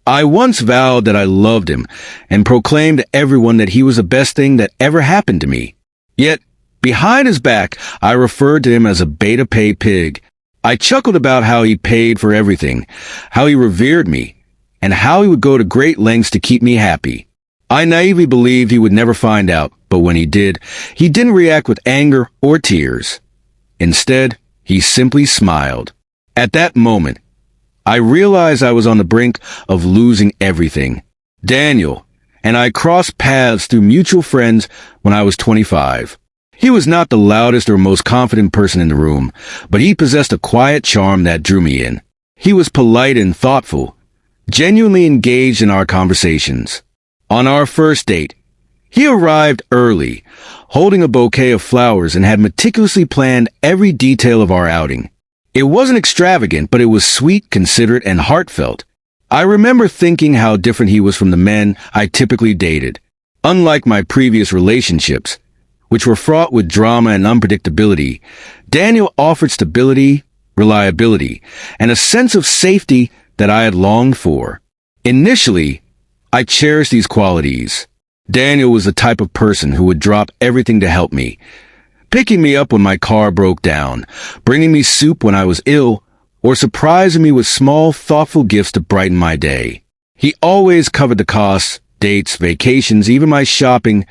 I once vowed that I loved him and proclaimed to everyone that he was the best thing that ever happened to me. Yet, behind his back, I referred to him as a beta paypig. I chuckled about how he paid for everything, how he revered me, and how he would go to great lengths to keep me happy. I naively believed he would never find out, but when he did, he didn't react with anger or tears. Instead, he simply smiled. At that moment, I realized I was on the brink of losing everything. Daniel and I crossed paths through mutual friends when I was 25. He was not the loudest or most confident person in the room, but he possessed a quiet charm that drew me in. He was polite and thoughtful, genuinely engaged in our conversations. On our first date, he arrived early, holding a bouquet of flowers and had meticulously planned every detail of our outing. It wasn't extravagant, but it was sweet, considerate, and heartfelt. I remember thinking how different he was from the men I typically dated. Unlike my previous relationships, which were fraught with drama and unpredictability, Daniel offered stability, reliability, and a sense of safety that I had longed for. Initially, I cherished these qualities. Daniel was the type of person who would drop everything to help me, picking me up when my car broke down, bringing me soup when I was ill, or surprising me with small, thoughtful gifts to brighten my day. He always covered the costs, dates, vacations, even my shopping,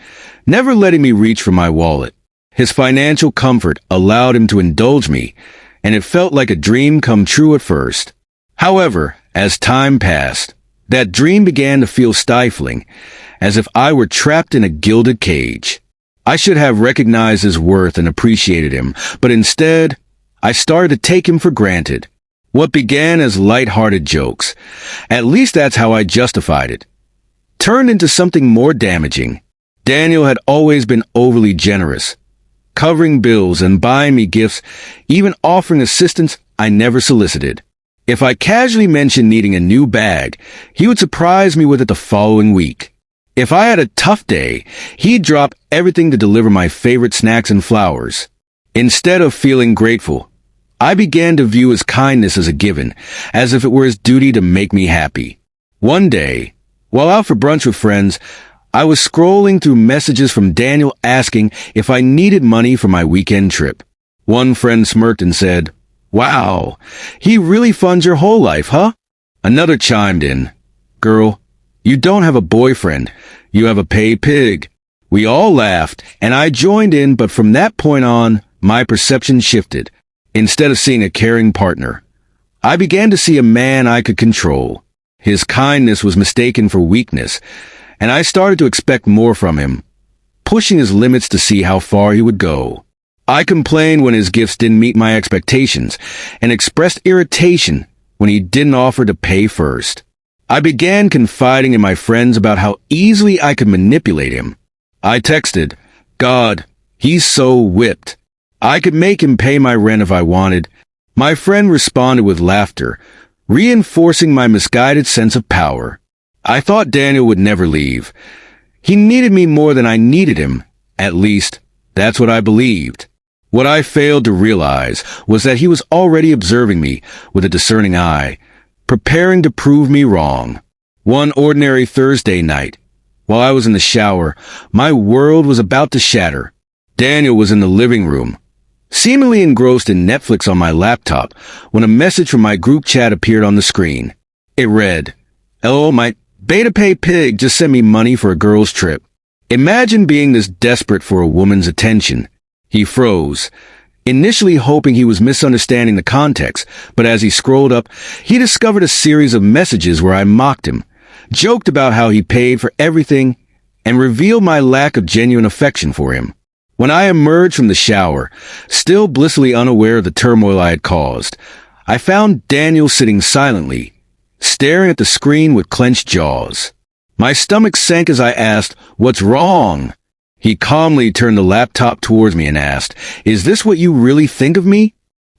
never letting me reach for my wallet. His financial comfort allowed him to indulge me, and it felt like a dream come true at first. However, as time passed, that dream began to feel stifling, as if I were trapped in a gilded cage. I should have recognized his worth and appreciated him, but instead, I started to take him for granted. What began as light-hearted jokes, at least that's how I justified it, turned into something more damaging. Daniel had always been overly generous, covering bills and buying me gifts, even offering assistance I never solicited. If I casually mentioned needing a new bag, he would surprise me with it the following week. If I had a tough day, he'd drop everything to deliver my favorite snacks and flowers. Instead of feeling grateful, I began to view his kindness as a given, as if it were his duty to make me happy. One day, while out for brunch with friends, I was scrolling through messages from Daniel asking if I needed money for my weekend trip. One friend smirked and said, "Wow, he really funds your whole life, huh?" Another chimed in, "Girl, you don't have a boyfriend, you have a paypig." We all laughed, and I joined in, but from that point on, my perception shifted. Instead of seeing a caring partner, I began to see a man I could control. His kindness was mistaken for weakness, and I started to expect more from him, pushing his limits to see how far he would go. I complained when his gifts didn't meet my expectations, and expressed irritation when he didn't offer to pay first. I began confiding in my friends about how easily I could manipulate him. I texted, "God, he's so whipped. I could make him pay my rent if I wanted." My friend responded with laughter, reinforcing my misguided sense of power. I thought Daniel would never leave. He needed me more than I needed him. At least, that's what I believed. What I failed to realize was that he was already observing me with a discerning eye, preparing to prove me wrong. One ordinary Thursday night, while I was in the shower, my world was about to shatter. Daniel was in the living room, seemingly engrossed in Netflix on my laptop, when a message from my group chat appeared on the screen. It read, "LOL, my beta pay pig just sent me money for a girl's trip." Imagine being this desperate for a woman's attention. He froze, initially hoping he was misunderstanding the context, but as he scrolled up, he discovered a series of messages where I mocked him, joked about how he paid for everything, and revealed my lack of genuine affection for him. When I emerged from the shower, still blissfully unaware of the turmoil I had caused, I found Daniel sitting silently, staring at the screen with clenched jaws. My stomach sank as I asked, "What's wrong?" He calmly turned the laptop towards me and asked, "Is this what you really think of me?"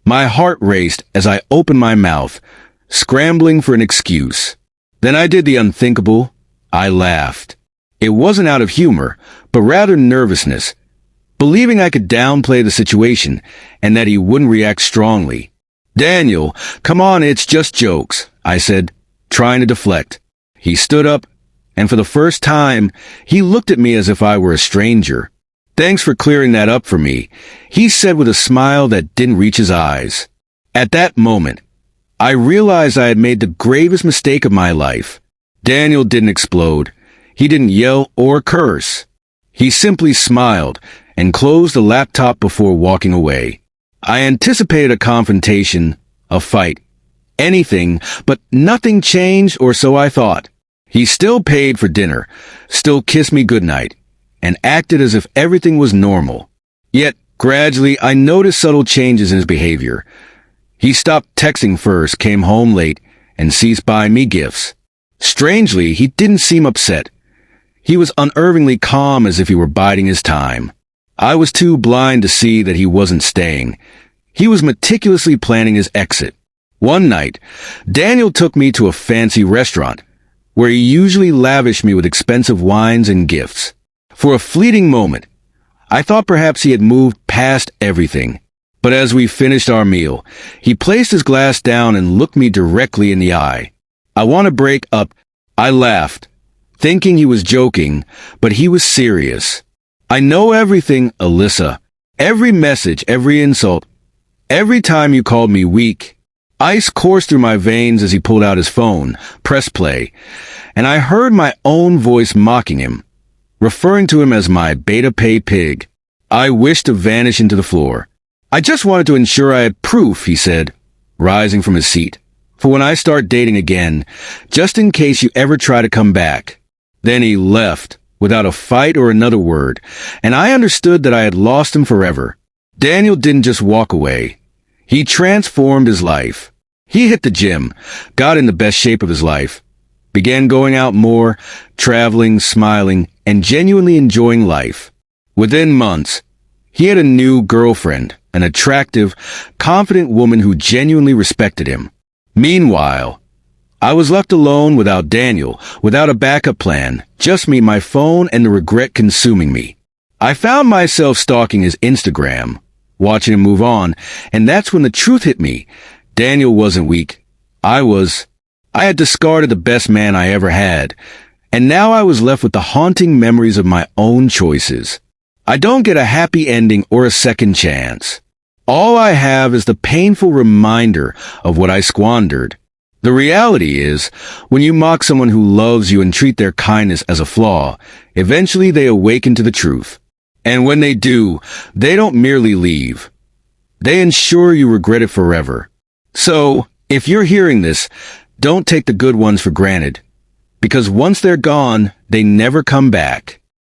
My heart raced as I opened my mouth, scrambling for an excuse. Then I did the unthinkable. I laughed. It wasn't out of humor, but rather nervousness, believing I could downplay the situation and that he wouldn't react strongly. "Daniel, come on, it's just jokes," I said, trying to deflect. He stood up, and for the first time, he looked at me as if I were a stranger. "Thanks for clearing that up for me," he said with a smile that didn't reach his eyes. At that moment, I realized I had made the gravest mistake of my life. Daniel didn't explode. He didn't yell or curse. He simply smiled and closed the laptop before walking away. I anticipated a confrontation, a fight, anything, but nothing changed, or so I thought. He still paid for dinner, still kissed me goodnight, and acted as if everything was normal. Yet, gradually, I noticed subtle changes in his behavior. He stopped texting first, came home late, and ceased buying me gifts. Strangely, he didn't seem upset. He was unnervingly calm, as if he were biding his time. I was too blind to see that he wasn't staying. He was meticulously planning his exit. One night, Daniel took me to a fancy restaurant, where he usually lavished me with expensive wines and gifts. For a fleeting moment, I thought perhaps he had moved past everything. But as we finished our meal, he placed his glass down and looked me directly in the eye. "I want to break up." I laughed, thinking he was joking, but he was serious. "I know everything, Alyssa. Every message, every insult, every time you called me weak." Ice coursed through my veins as he pulled out his phone, pressed play, and I heard my own voice mocking him, referring to him as my beta Paypig. I wished to vanish into the floor. "I just wanted to ensure I had proof," he said, rising from his seat, "for when I start dating again, just in case you ever try to come back." Then he left, without a fight or another word, and I understood that I had lost him forever. Daniel didn't just walk away. He transformed his life. He hit the gym, got in the best shape of his life, began going out more, traveling, smiling, and genuinely enjoying life. Within months, he had a new girlfriend, an attractive, confident woman who genuinely respected him. Meanwhile, I was left alone without Daniel, without a backup plan, just me, my phone, and the regret consuming me. I found myself stalking his Instagram, watching him move on, and that's when the truth hit me. Daniel wasn't weak. I had discarded the best man I ever had, and now I was left with the haunting memories of my own choices. I don't get a happy ending or a second chance. All I have is the painful reminder of what I squandered. The reality is, when you mock someone who loves you and treat their kindness as a flaw, eventually they awaken to the truth. And when they do, they don't merely leave. They ensure you regret it forever. So, if you're hearing this, don't take the good ones for granted, because once they're gone, they never come back.